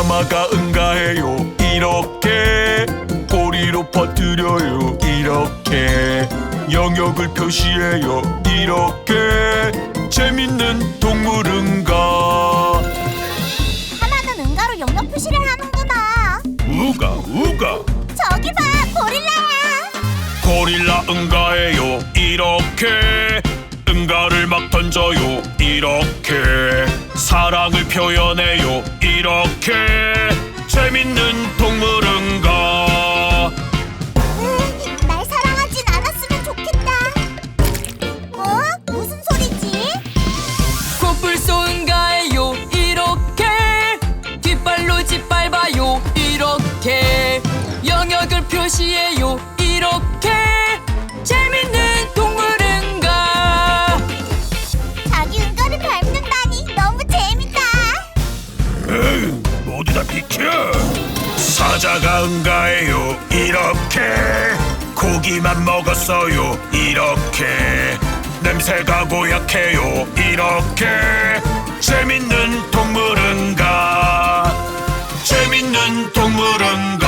하마가 응가해요. 이렇게 꼬리로 퍼뜨려요. 이렇게 영역을 표시해요. 이렇게 재밌는 동물 응가. 하마는 응가로 영역 표시를 하는구나. 우가 우가. 저기 봐, 고릴라야. 고릴라 응가해요. 이렇게 응가를 막 던져요. 이렇게 사랑을 표현해요. 이렇게 재밌는 동물 응가. 날 사랑하진 않았으면 좋겠다. 무슨 소리지? 코뿔소 응가해요. 이렇게 뒷발로 짓밟아요. 이렇게 영역을 표시해요. 이렇게 재밌는 동물 응가. 자기 응가를 밟는다니 너무 재밌다. 모두 다 비켜. 사자가 응가해요. 이렇게 고기만 먹었어요. 이렇게 냄새가 고약해요. 이렇게 재밌는 동물 응가. 재밌는 동물 응가.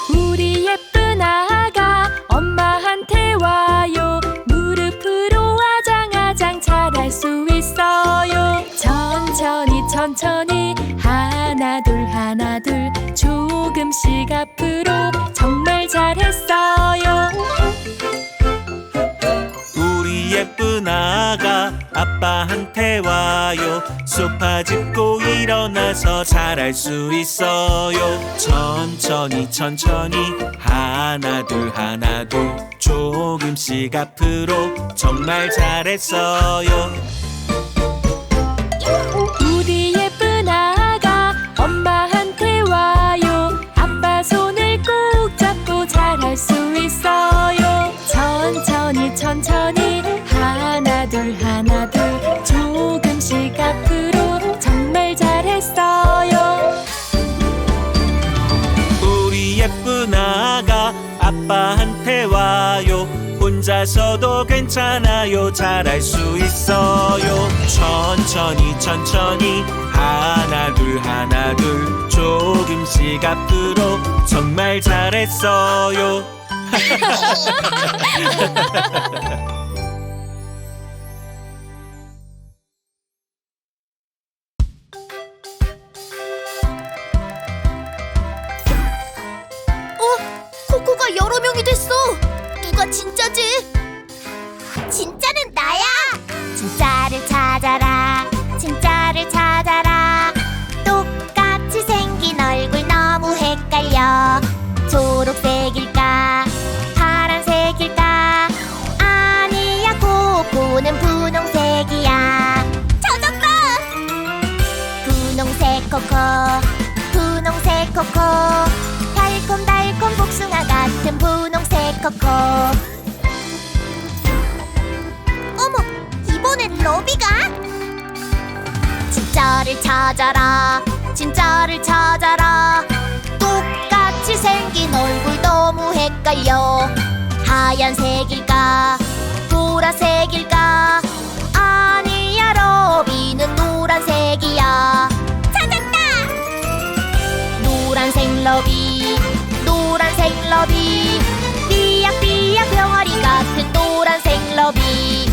우리 예쁜 아가 엄마한테 와요. 무릎으로 아장아장 잘할 수 있어요. 천천히 천천히 하나 둘 하나 둘 조금씩 앞으로 정말 잘했어요. 우리 예쁜 아가 아빠한테 와요. 소파 짚고 일어나서 잘할 수 있어요. 천천히 천천히 하나 둘 하나 둘 조금씩 앞으로 정말 잘했어요. 우리 예쁜 아가 엄마한테 와요. 아빠 손을 꼭 잡고 잘할 수 있어요. 천천히 천천히 하나 둘 하나 둘 조금씩 앞으로 정말 잘했어요. 우리 예쁜 아가 아빠한테 와요. 혼자서도 괜찮아요. 잘할 수 있어요. 천천히 천천히 하나 둘 하나 둘 조금씩 앞으로 정말 잘했어요. 코코가 여러 명이 됐어. 누가 진짜지? 진짜는 나야. 진짜를 찾아라. 진짜를 찾아라. 똑같이 생긴 얼굴 너무 헷갈려. 초록색일까? 파란색일까? 아니야, 코코는 분홍색이야. 찾았다. 분홍색 코코, 분홍색 코코. 달콤달콤 복숭아 같은 분홍색 코코. 어머, 이번엔 러비가? 진짜를 찾아라. 진짜를 찾아라. 똑같이 생긴 얼굴 너무 헷갈려. 하얀색일까? 보라색일까? 아니야, 러비는 노란색이야. 찾았다. 노란색 러비, 노란색 러비. 삐약삐약 병아리 같은 노란색 러비.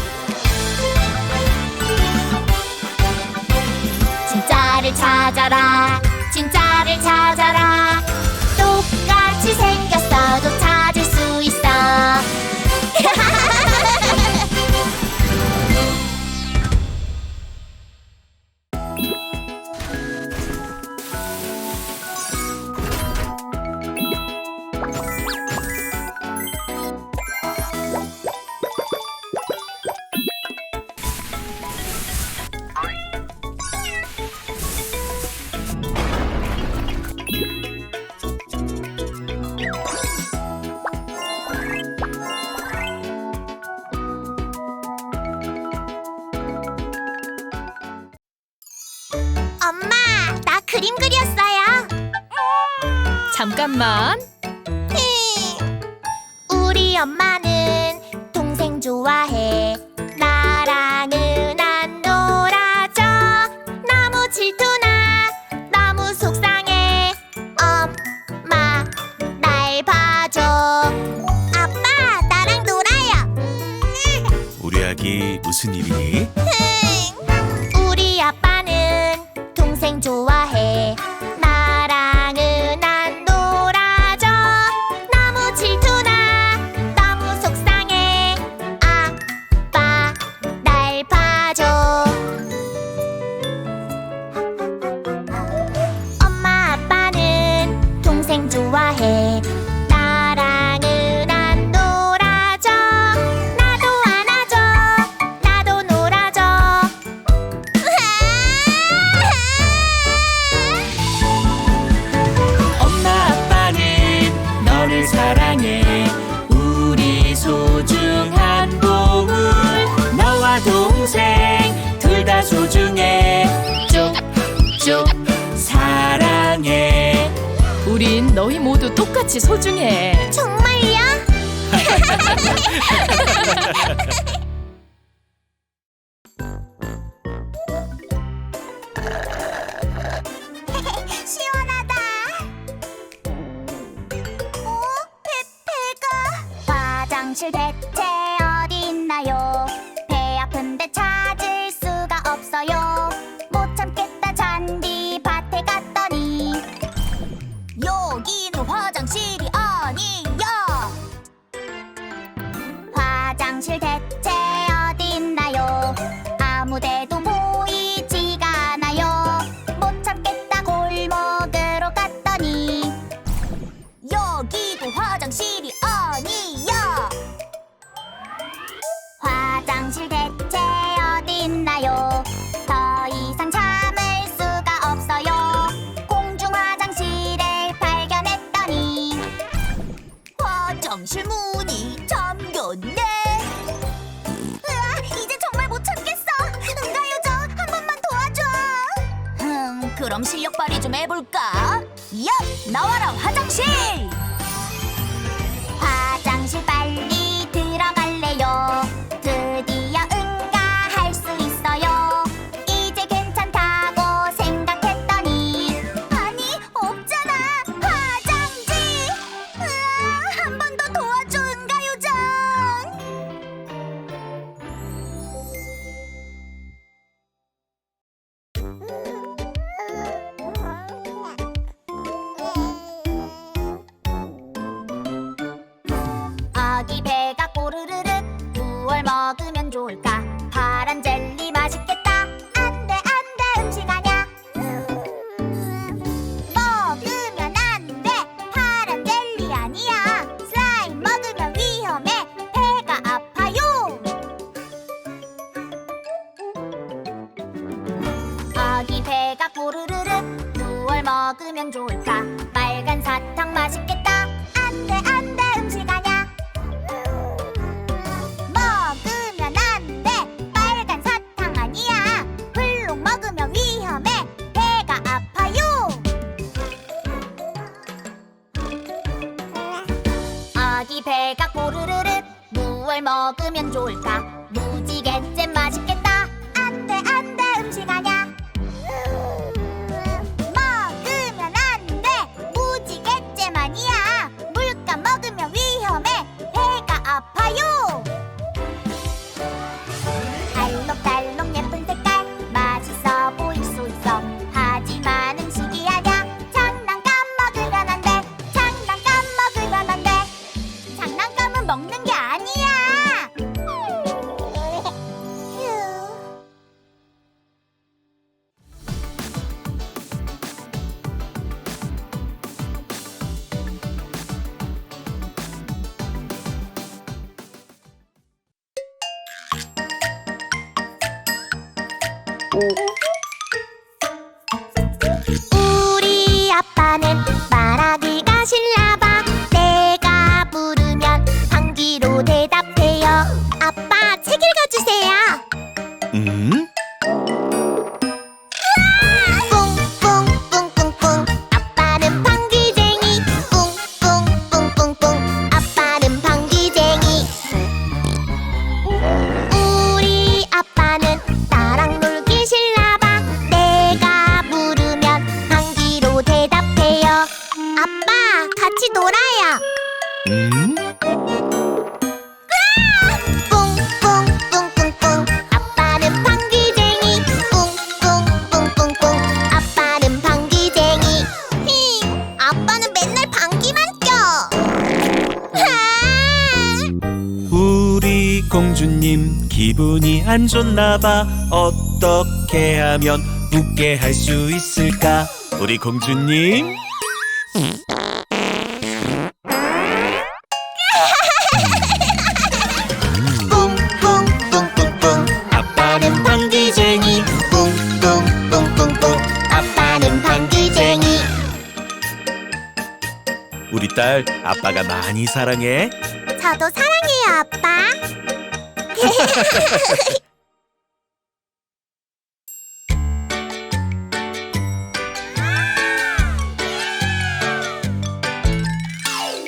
진짜를 찾아라. 진짜를 찾아라. 똑같이 생겼어도 찾을 수 있어. 엄마, 나 그림 그렸어요. 잠깐만. 우리 엄마는 동생 좋아해. 나랑은 안 놀아줘. 너무 질투나 너무 속상해. 엄마 날 봐줘. 아빠 나랑 놀아요. 우리 아기 무슨 일이니? 우리 아빠는 동생 좋아해. 나랑은 안 놀아줘. 너무 질투나 너무 속상해. 아빠 날 봐줘. 엄마 아빠는 동생 좋아해. 나랑은 안 놀아줘. 나도 안아줘. 나도 놀아줘. 엄마 아빠는 너를 사랑해. 우리 소중한 보물. 너와 동생 둘 다 소중해. 쭉쭉 사랑해. 우린 너희 모두 똑같이 소중해. 정말요? 시원하다. 배가. 화장실 대체 어디 있나요? 배 아픈데 찾을 수가 없어요. 못 참겠다 잔디 밭에 갔더니 여기는 화장실이 아니야. 화장실 대체 어디 있나요? 아무데도 보이지가 않아요. 못 참겠다 골목으로 갔더니 여기도 화장실이 아니야. 화장실 대체 어디 있나요? 더 이상 참을 수가 없어요. 공중 화장실을 발견했더니 화장실 문이 잠겼네. 으아, 이제 정말 못 참겠어. 응가요정 한 번만 도와줘. 그럼 실력 발휘 좀 해볼까? 얍! 나와라 화장실! 화장실 빨리 들어갈래요. 드디어 응가할 수 있어요. 이제 괜찮다고 생각했더니 아니 없잖아 화장지. 으아, 한 번 더 도와줘 응가요정. 아기 배가 꼬르르륵 무얼 먹으면 좋을까? 파란 젤리 맛있겠다. 안돼 안돼 음식 아냐. 먹으면 안돼. 파란 젤리 아니야. 슬라임 먹으면 위험해. 배가 아파요. 아기 배가 꼬르르륵 무얼 먹으면 좋을까? 빨간 사탕 맛있겠다. 안돼 안돼 음식 아냐. 먹으면 안돼. 빨간 사탕 아니야. 블록 먹으면 위험해. 배가 아파요. 아기 배가 꼬르르륵 무얼 먹으면 좋을까? 무지개잼 맛있겠다. 안돼 안돼 음식 아냐. 먹으면 안돼. 무지개잼 아니야. 물감 먹으면 위험해. 배가 아파요. 알록달록 예쁜 색깔 맛있어 보일 수 있어. 하지만 음식이 아냐. 장난감 먹으면 안 돼. 장난감 먹으면 안 돼. 장난감은 먹는 게 아니야. 휴. 우리 아빠는 말하기가 싫나봐. 내가 부르면 방귀로 대답해요. 아빠 책 읽어주세요. 꿍꿍꿍꿍꿍. 아빠는 방귀쟁이. 기분이 안 좋나 봐. 어떻게 하면 웃게 할 수 있을까? 우리 공주님. 뿡뿡뿡뿡뿡 아빠는 방귀쟁이. 뿡뿡뿡뿡뿡 아빠는 방귀쟁이. 우리 딸 아빠가 많이 사랑해. 저도 사랑해요, 아빠.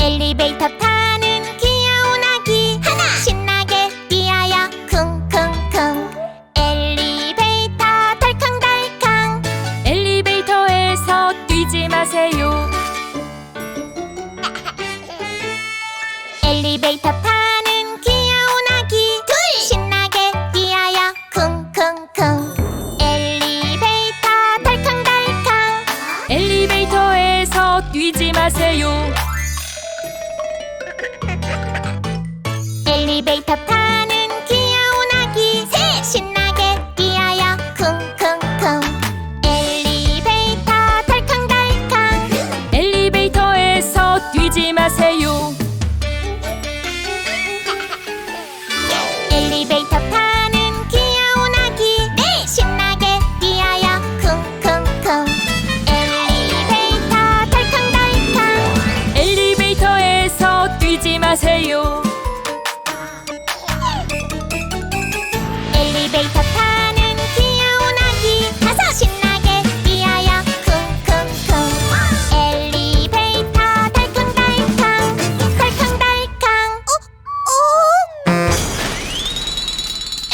엘리베이터 타는 귀여운 아기 하나 신나게 뛰어요 쿵쿵쿵. 엘리베이터 덜컹덜컹. 엘리베이터에서 뛰지 마세요. 엘리베이터 타는 귀여운 아기 둘 신나게 뛰어요 쿵쿵쿵. 엘리베이터 덜컹덜컹. 엘리베이터에서 뛰지 마세요. 엘리베이터 타는 귀여운 아기 셋 신나게 뛰어요 쿵쿵쿵. 엘리베이터 덜컹덜컹. 엘리베이터에서 뛰지 마세요. 엘리베이터 타는 귀여운 아기 넷 신나게 뛰어요 쿵쿵쿵. 엘리베이터 덜컹덜컹. 엘리베이터에서 뛰지 마세요. 엘리베이터 타는 귀여운 아기 다섯 신나게 뛰어요 쿵쿵쿵. 엘리베이터 덜컹덜컹 덜컹덜컹.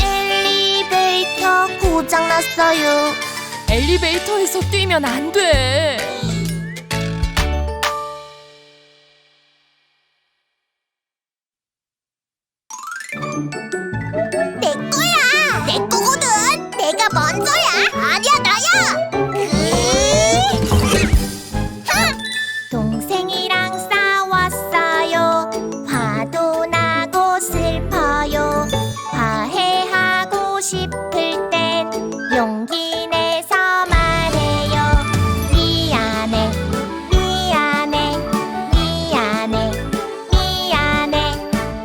엘리베이터 고장났어요. 엘리베이터에서 뛰면 안 돼. 내 거야. 내 거거든. 내가 먼저야. 아니야, 나야. 동생이랑 싸웠어요. 화도 나고 슬퍼요. 화해하고 싶을 땐 용기 내서 말해요. 미안해, 미안해, 미안해, 미안해.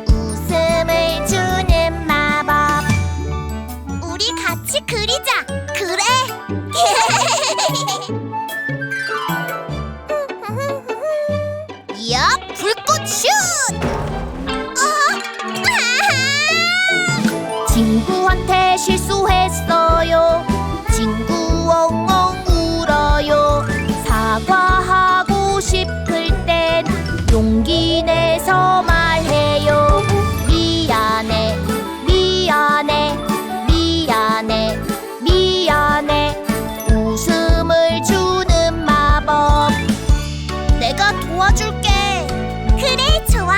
웃음을 주는 마법. 우리 같이 그리자. 그래. 야, 불꽃 슛! 친구한테 실수했어요. 친구 엉엉 울어요. 사과하고 싶을 땐 용기 내서 말해요. 미안해, 미안해, 미안해, 미안해. 웃음을 주는 마법. 내가 도와줄게. 그래, 좋아.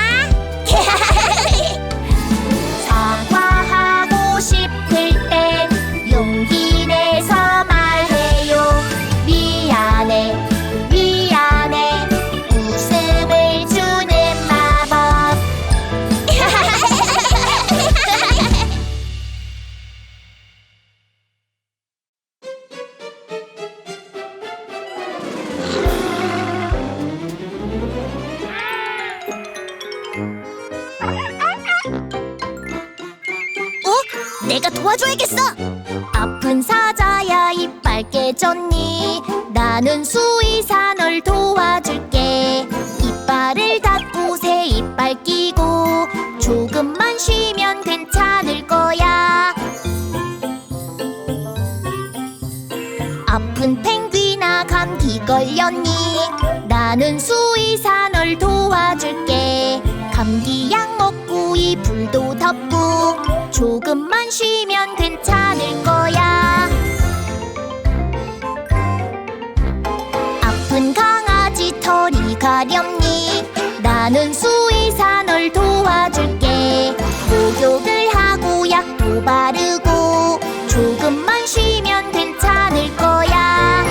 사과하고 싶을 땐 용기 내서 말해요. 미안해, 미안해. 웃음을 주는 마법. 내가 도와줘야겠어. 아픈 사자야 이빨 깨졌니? 나는 수의사 널 도와줄게. 이빨을 닫고 새 이빨 끼고 조금만 쉬면 괜찮을 거야. 아픈 펭귄아 감기 걸렸니? 나는 수의사 널 도와줄게. 감기약 먹고 이불도 덮고 조금만 쉬면 괜찮을 거야. 아픈 강아지 털이 가렵니? 나는 수의사 널 도와줄게. 목욕을 하고 약도 바르고 조금만 쉬면 괜찮을 거야.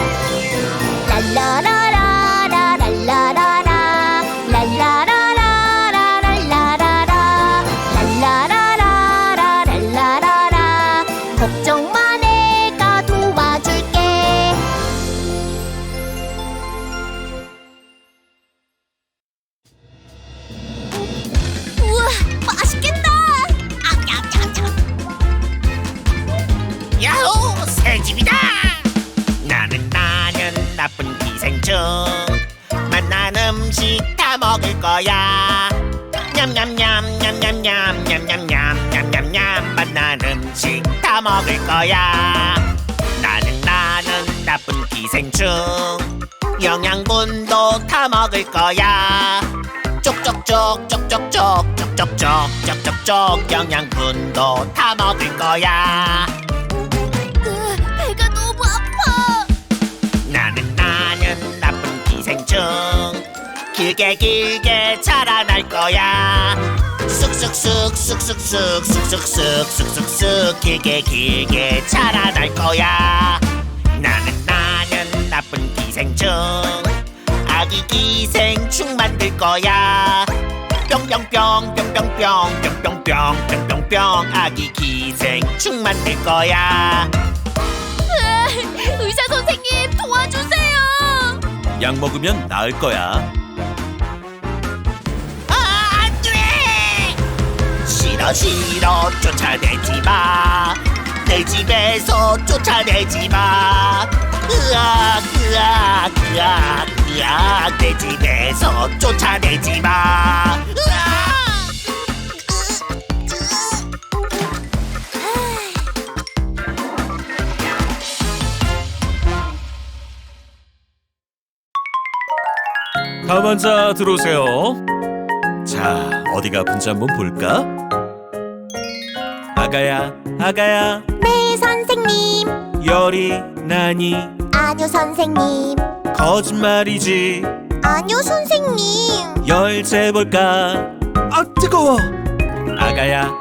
랄라라라라 랄라라라 랄라라라라 랄라라라 랄라라라라 랄라라라 기생충 맛난 음식 다 먹을 거야 냠냠냠냠냠냠냠냠냠냠냠 맛난 음식 다 먹을 거야 나는 나쁜 기생충 영양분도 다 먹을 거야 쪽쪽쪽 쪽쪽쪽 쪽쪽쪽 쪽쪽쪽 영양분도 다 먹을 거야 배가 너무 아파. 나는 나쁜 기생충 길게 자라날 거야 쑥쑥쑥 쑥쑥쑥 쑥쑥쑥 쑥쑥쑥 길게 자라날 거야 나는 나쁜 기생충 아기 기생충 만들 거야 뿅뿅뿅 뿅뿅뿅 뿅뿅뿅 뿅뿅뿅 아기 기생충 만들 거야 의사 선생님 도와주세요. 약 먹으면 나을 거야. 안돼 싫어 쫓아내지 마내 집에서 쫓아내지 마 으악 내 집에서 쫓아내지 마 다음 환자 들어오세요. 자, 어디가 아픈지 한번 볼까? 아가야, 네 선생님. 열이 나니? 아니요 선생님. 거짓말이지. 아니요 선생님. 열 재볼까? 아, 뜨거워. 아가야,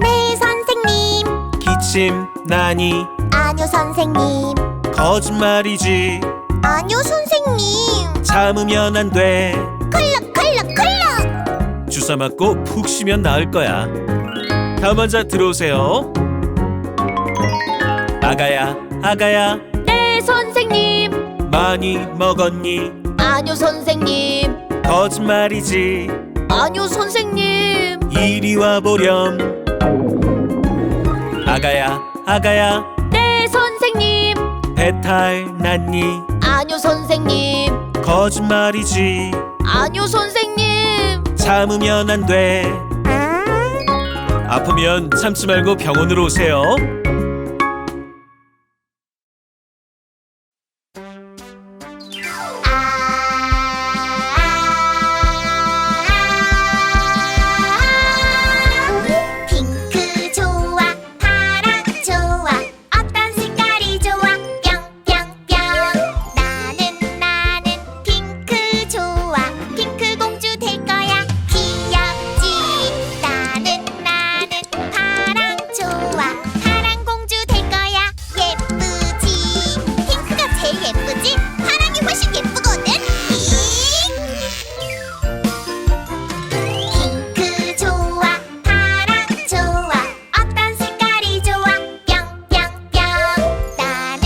네 선생님. 기침 나니? 아니요 선생님. 거짓말이지. 아니요 선생님. 참으면 안 돼. 컬럭. 주사 맞고 푹 쉬면 나을 거야. 다음 환자 들어오세요. 아가야, 네 선생님. 많이 먹었니? 아니요 선생님. 거짓말이지. 아니요 선생님. 이리 와보렴. 아가야, 네 선생님. 배탈 났니? 아니요 선생님. 거짓말이지. 아니요 선생님. 참으면 안 돼. 아프면 참지 말고 병원으로 오세요. 핑크 좋아 파랑 좋아 어떤 색깔이 좋아 뿅뿅뿅 나는 핑크 좋아 핑크 공주 될 거야 귀엽지 나는 파랑 좋아 파랑 공주 될 거야 예쁘지 핑크가 제일 예쁘지 파랑이 훨씬 예쁘거든 핑크 좋아 파랑 좋아 어떤 색깔이 좋아 뿅뿅뿅 나는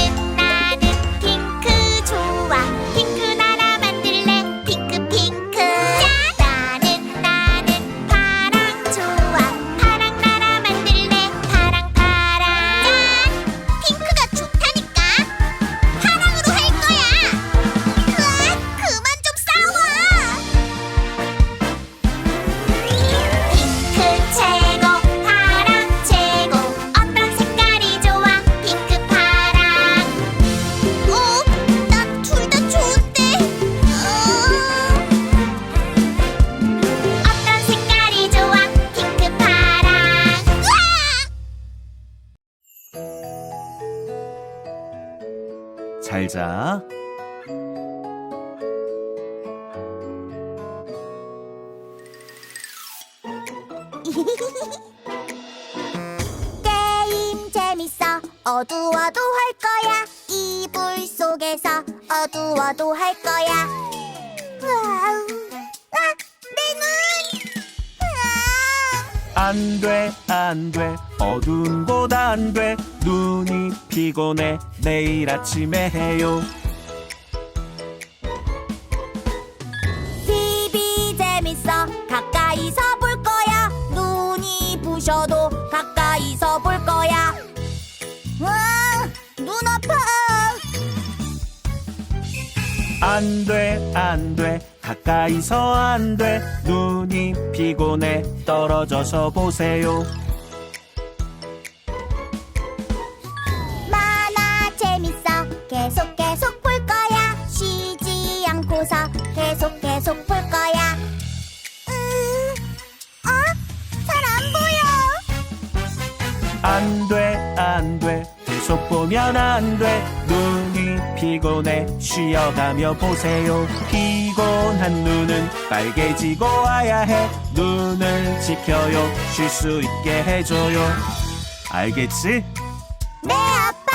핑크 좋아 핑크 나라 만들래 핑크 나는 파랑 좋아 파랑 나라 만들래 파랑 핑크가 좋다니까 파랑으로 할 거야 그만 좀 싸워 핑크 최고 파랑 최고 어떤 색깔이 좋아 핑크 파랑 난 둘 다 좋은데 어떤 색깔이 좋아 핑크 파랑 잘 자. 게임 재밌어 어두워도 할 거야 이불 속에서 어두워도 할 거야 내 눈! 안 돼. 어두운 곳 안 돼. 눈이 피곤해. 내일 아침에 해요. TV 재밌어 가까이서 볼 거야 눈이 부셔도 가까이서 볼 거야 눈 아파 안 돼, 안 돼, 가까이서 안 돼. 눈이 피곤해, 떨어져서 보세요. 만화 재밌어 계속 계속 볼 거야 쉬지 않고서 계속 계속 볼 거야 잘 안 보여 안 돼, 안 돼, 계속 보면 안 돼. 눈이 피곤해, 쉬어가며 보세요. 피곤한 눈은 빨개지고 와야 해. 눈을 지켜요, 쉴 수 있게 해줘요. 알겠지? 네 아빠